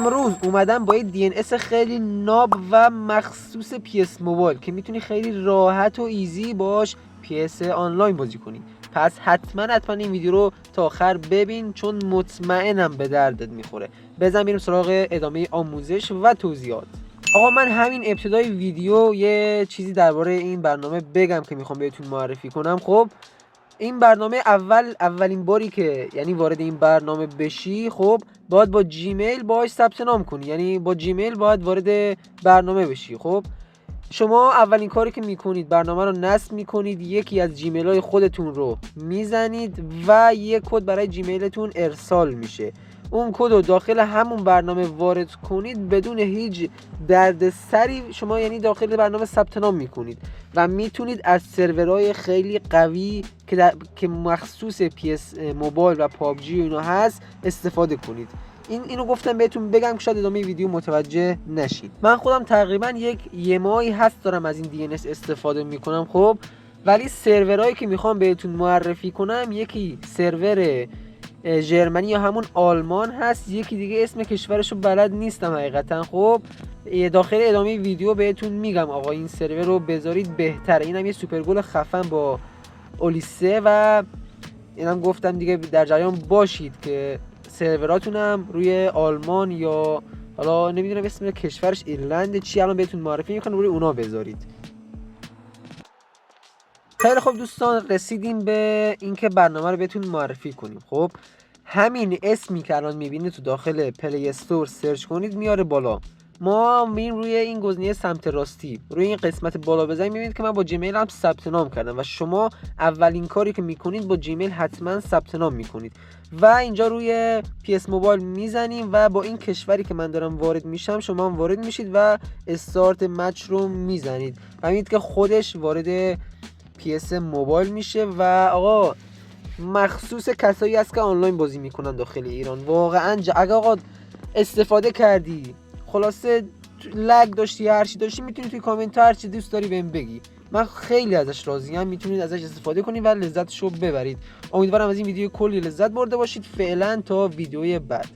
امروز اومدم با یه DNS خیلی ناب و مخصوص PS موبایل که میتونی خیلی راحت و ایزی باش PS آنلاین بازی کنی. پس حتما این ویدیو رو تا آخر ببین چون مطمئنم به دردت میخوره. بزن بریم سراغ ادامه آموزش و توضیحات. آقا من همین ابتدای ویدیو یه چیزی درباره این برنامه بگم که میخوام بهتون معرفی کنم. خب این برنامه اولین باری که یعنی وارد این برنامه بشی، خب باید با جیمیل باهاش ثبت نام کنی، یعنی با جیمیل باید وارد برنامه بشی. خب شما اولین کاری که میکنید برنامه رو نصب میکنید، یکی از جیمیل های خودتون رو میزنید و یک کد برای جیمیلتون ارسال میشه. اون کد رو داخل همون برنامه وارد کنید بدون هیچ دردسری. شما یعنی داخل برنامه ثبت نام میکنید و میتونید از سرورهای خیلی قوی که مخصوص PS موبایل و پابجی و اینا هست استفاده کنید. اینو گفتم بهتون بگم که شاید ادامه ویدیو متوجه نشید. من خودم تقریبا یه ماهی هست دارم از این DNS استفاده میکنم. خب ولی سرورهایی که میخوام بهتون معرفی کنم، یکی سرور ژرمنی یا همون آلمان هست، یکی دیگه اسم کشورشو بلد نیستم حقیقتا. خب داخل ادامه ویدیو بهتون میگم آقا این سرور رو بذارید بهتره. اینم یه سوپر گل خفن با اولیسه و اینم گفتم دیگه در جریان باشید که سروراتونم روی آلمان یا حالا نمیدونم اسم کشورش ایرلند چی الان بهتون معرفی میکنم، روی اونا بذارید. خیلی خب دوستان، رسیدیم به اینکه برنامه رو بهتون معرفی کنیم. خب همین اسمی که الان میبینید تو داخل پلی استور سرچ کنید میاره بالا. ما میریم روی این گزینه سمت راستی، روی این قسمت بالا بزنید میبینید که من با جیمیل هم ثبت نام کردم و شما اولین کاری که میکنید با جیمیل حتما ثبت نام میکنید و اینجا روی PS موبایل میزنیم و با این کشوری که من دارم وارد میشم شما هم وارد میشید و استارت مچ رو میزنید و میبینید که خودش وارد PS موبایل میشه و آقا مخصوص کسایی هست که آنلاین بازی میکنن داخل ایران. واقعا اگه آقا استفاده کردی، خلاصه لگ داشتی، هر چی داشتی، میتونی توی کامنت هر چی دوست داری بهم بگی. من خیلی ازش راضیم، میتونید ازش استفاده کنید و لذتشو ببرید. امیدوارم از این ویدیو کلی لذت برده باشید. فعلا تا ویدیوی بعد.